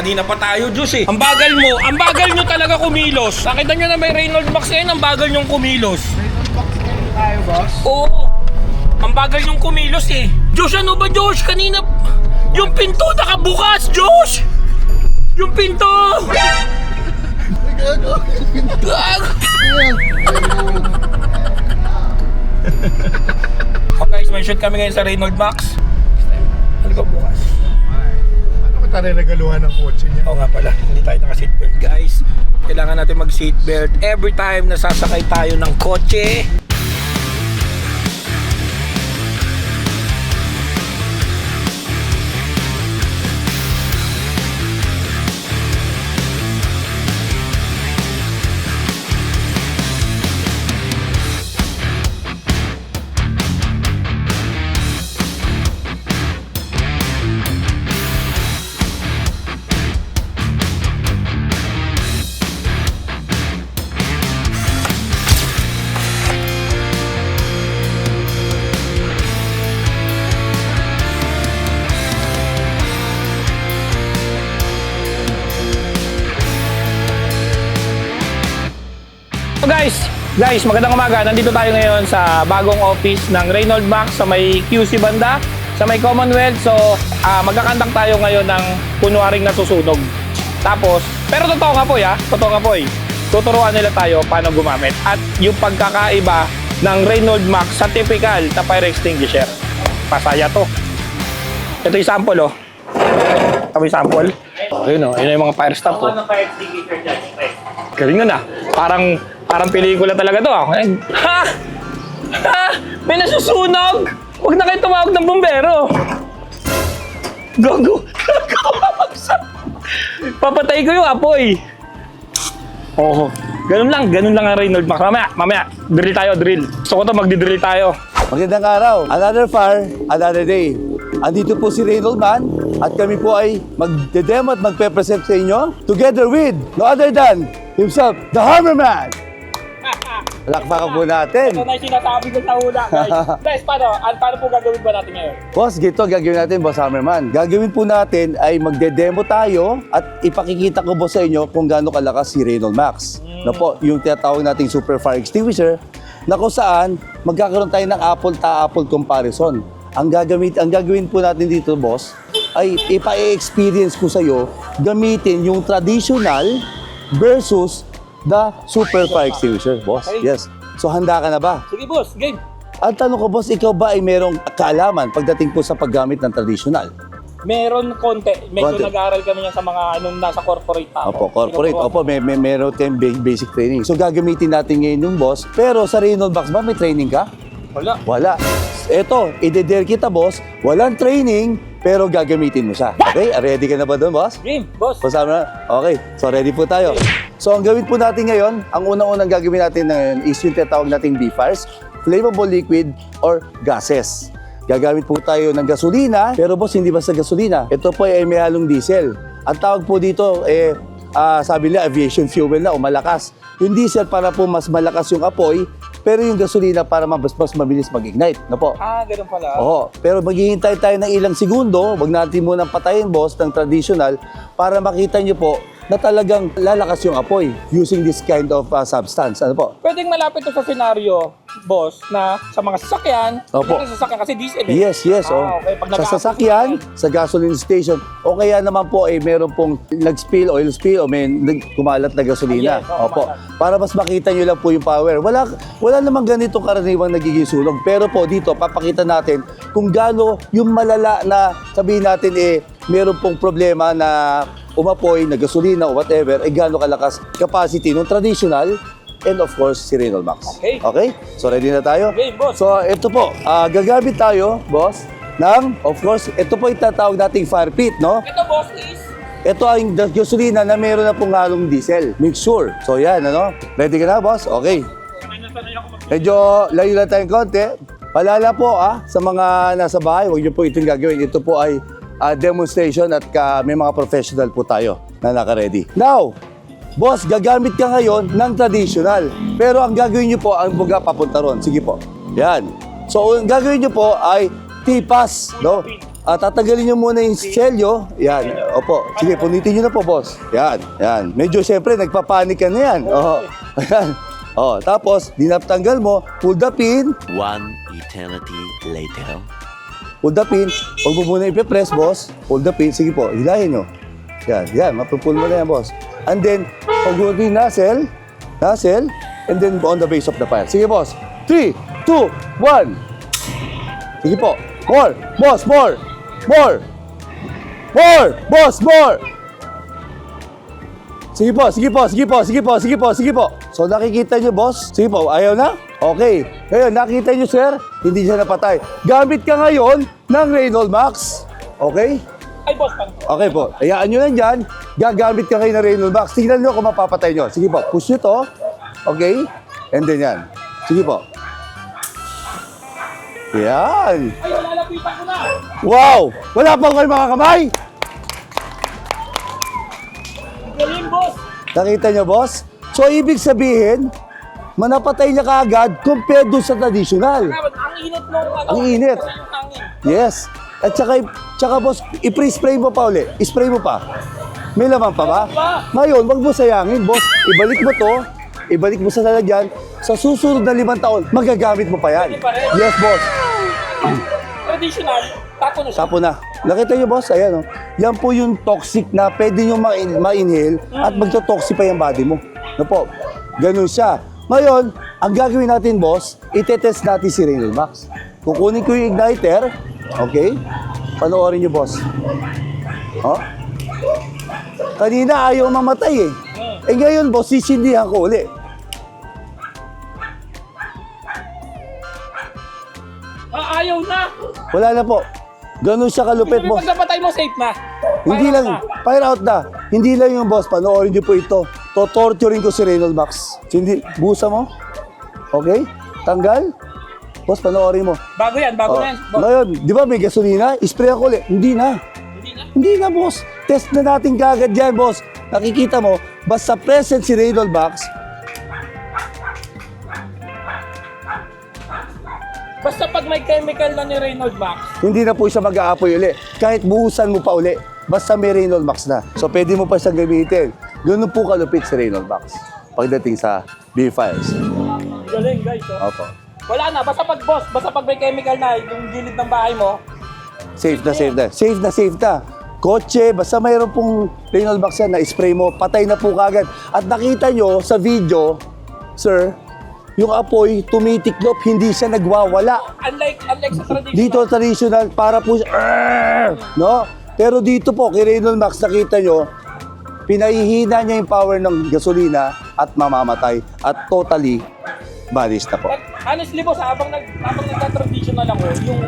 Kanina pa tayo, Diyos eh. Ang bagal mo, ang bagal nyo talaga kumilos. Nakita nyo na may Reynolds Max ngayon, ang bagal nyong kumilos. Reynolds Max ngayon tayo, boss. Oo. Ang bagal nyong kumilos eh. Diyos, ano ba, Diyos? Kanina, yung pinto nakabukas, Diyos! Yung pinto! Oh guys, may shoot kami ngayon sa Reynolds Max. Halika bukas. Ano ka tayo nagaluhan ng kotse niya? Oo nga pala, hindi tayo naka-seatbelt guys. Kailangan natin mag-seatbelt every time na sasakay tayo ng kotse. So guys, magandang umaga. Nandito tayo ngayon sa bagong office ng Reynolds Max sa may QC banda, sa may Commonwealth. So, magkakandang tayo ngayon ng kunwaring nasusunog. Tapos, pero totoo nga po tuturuan nila tayo paano gumamit. At yung pagkakaiba ng Reynolds Max sa typical na fire extinguisher. Pasaya to. Ito yung sample oh. Ito yung sample. Ayun oh, yun yung mga fire stuff oh. Fire extinguisher dyan, Galing na. Parang pelikula talaga to. Ha? Ha? May nasusunog! Huwag na kayo tumawag ng bumbero. Gago. Papatay ko yung apoy. Oo. Ganun lang ang Reynolds Max. Mamaya, drill. Gusto ko to, magdi-drill tayo. Magandang araw. Another fire, another day. Andito po si Reynolds Man at kami po ay magde-demo at magpe-present sa inyo together with no other than himself, the Hammerman. Lakpakan po natin. Ito na yung sinasabi ko sa una, guys. Guys, paano po gagawin ba natin ngayon? Boss, gito gagawin natin, Boss Hammerman. Gagawin po natin ay magde-demo tayo at ipakikita ko po sa inyo kung gaano kalakas si Reynolds Max. Na po, yung tinatawag nating super fire extinguisher na kung saan magkakaroon tayo ng apple-ta-apple comparison. Ang gagawin po natin dito, boss, ay ipa-experience ko sa iyo gamitin yung traditional versus the super fire extinguisher, boss. Okay. Yes. So handa ka na ba? Sige, boss. Game. Ang tanong ko, boss, ikaw ba ay merong kaalaman pagdating po sa paggamit ng traditional? Meron konti. Medyo Konti. nag-aaral kami yan sa mga anong nasa corporate pa. Opo, corporate. Opo, meron tayong basic training. So gagamitin natin ngayon yung boss. Pero sa Reynolds Max ba, may training ka? Wala. Eto, ide-dare kita, boss. Walang training, pero gagamitin mo siya. Okay? Ready ka na ba doon, boss? Game, boss. Kasama na? Okay. So, ready po tayo. So, ang gawin po natin ngayon, ang unang-unang gagawin natin ngayon is yung tinatawag nating B-fires, flammable liquid or gases. Gagamit po tayo ng gasolina, pero boss, hindi basta gasolina. Ito po ay may halong diesel. Ang tawag po dito, sabi nila, aviation fuel na o malakas. Yung diesel para po mas malakas yung apoy, pero yung gasolina para mas mabilis mag-ignite. No po? Ganun pala. Oo. Pero maghihintay tayo ng ilang segundo, wag natin munang patayin, boss, ng traditional para makita nyo po na talagang lalakas yung apoy using this kind of substance. Ano po? Pwedeng malapit to sa senaryo, boss, na sa mga sasakyan, Opo. sa sasakyan kasi diesel eh. Yes. Okay. Pag Sa sasakyan, sa gasoline station, o kaya naman po ay meron pong nag-spill, oil spill, o may kumalat na gasolina. Yes, Opo. kumalat. Para mas makita nyo lang po yung power. Wala namang ganitong karaniwang nagiging sunog. Pero po dito, papakita natin kung gaano yung malala na sabihin natin meron pong problema na umapoy na gasolina o whatever, gaano kalakas capacity ng traditional and of course si Reynolds Max. Okay. So ready na tayo? Okay, boss. So ito po, gagamit tayo, boss, ng, of course, ito po yung tatawag nating fire pit, no? Ito, boss, is Ito ang gasolina na meron na pong halong diesel mixture. So yan, ano? Ready ka na, boss? Okay. Medyo layo lang tayong konti. Palala po sa mga nasa bahay, huwag niyo po itong gagawin. Ito po ay demonstration at may mga professional po tayo na naka-ready. Now, boss, gagamit ka ngayon ng traditional. Pero ang gagawin niyo po, ang buga papunta ron. Sige po. Yan. So, ang gagawin niyo po ay tipas, no? tatanggalin nyo muna yung selyo. Yan. Opo. Sige, punitin nyo na po, boss. Yan. Yan. Medyo siyempre, nagpapanik ka na yan. Oo. Ayan. Oh, tapos, dinaptanggal mo, pull the pin. One eternity later. Pull the pin. Huwag mo muna ipipress, boss. Pull the pin. Sige po, hilahin nyo. Yan. Yan. Mapupull mo na yan, boss. And then, pag mo yung nozzle, and then on the base of the fire. Sige, boss. 3, 2, 1. Sige po. More. Boss, more. More! More! Boss, more! Sige po, sige po, sige po, sige po, sige po, sige po. So nakikita nyo, boss? Sige po, ayaw na? Okay. Ngayon, nakita nyo, sir? Hindi siya napatay. Gamit ka ngayon ng Reynolds Max. Okay? Ay, boss, paano? Okay po. Hayaan nyo lang dyan. Gagamit ka ngayon ng Reynolds Max. Tingnan nyo kung mapapatay nyo. Sige po, push nyo to. Okay? And then yan. Sige po. Yan. Ay, lalapitan ko na! Wow! Wala pa kayo mga kamay? Galing, boss! Nakita nyo, boss? So, ibig sabihin, manapatay niya kaagad compared doon sa traditional. Ang init nung ano. Ang init. Yung hangin. Yes. At tsaka boss, i-spray mo pa uli. I-spray mo pa. May laman pa ba? Ngayon, wag mo sayangin, boss. Ibalik mo to. Ibalik mo sa lalagyan. Sa susunod na 5 taon, magagamit mo pa yan. Pwede pa rin. Yes, boss. Traditional, tapo na siya. Tapo na. Nakita niyo, boss? Ayan, oh. Yan po yung toxic na pwede nyo ma-inhale at magto-toxic pa yung body mo. Ano po? Ganun siya. Ngayon, ang gagawin natin, boss, itetest natin si Reynolds Max. Kukunin ko yung igniter. Okay? Panoorin niyo, boss. Oh? Kanina ayaw mamatay eh. Eh ngayon, boss, sisindihan ko uli. Ayaw na! Wala na po. Ganun siya kalupit, Pag boss. napatay mo, safe na. Hindi Fire lang, out fire out na. Hindi lang yung boss, panoorin niyo po ito. Torturing ko si Reynolds Max. Hindi, busa mo. Okay? Tanggal. Boss, panoorin mo. Bago yan, bago Oh. na yan. Boss. Ngayon, di ba may gasolina? Ispray ako ulit. Hindi na. Hindi na. Hindi na, boss. Test na natin kagad yan, boss. Nakikita mo, basta present si Reynolds Max, Basta pag may chemical na ni Reynolds Max, hindi na po siya mag-aapoy uli. Kahit buhusan mo pa uli, basta may Reynolds Max na. So, pwede mo pa siyang gamitin. Ganun po kalupit si Reynolds Max pagdating sa beer fires. galing guys. Oh. Opo. Wala na, basta pag boss, basta pag may chemical na yung gilid ng bahay mo, Safe na, safe na. Safe na, safe na. Kotse, basta mayroon pong Reynolds Max yan na spray mo, patay na po kagad. At nakita nyo sa video, sir, yung apoy tumitiklop, hindi siya nagwawala. unlike sa traditional. Dito traditional, para po siya, no? Pero dito po, kay Reynolds Max, nakita nyo, pinahihina niya yung power ng gasolina at mamamatay. At totally, balis na po. Honestly boss, habang nagka-traditional ako, yung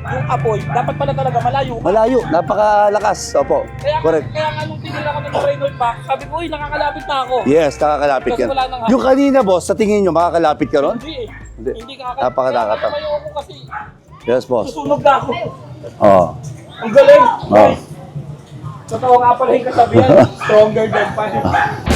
apoy, dapat pala talaga malayo ka. Malayo, napakalakas. Opo, Kaya, correct. kaya nga nung tinira ko ng Reynolds Max, sabi ko, uy, nakakalapit na ako. Yes, nakakalapit Kasi yan. wala nang Yung kanina, boss, sa tingin nyo, makakalapit ka ron? Hindi eh. Hindi. Hindi kakakalapit. Napakadakata. Kaya ako kasi, Yes, boss. susunog na ako. Oh. Ang galing. Oh. Totoo nga pala yung kasabihan, stronger than fire.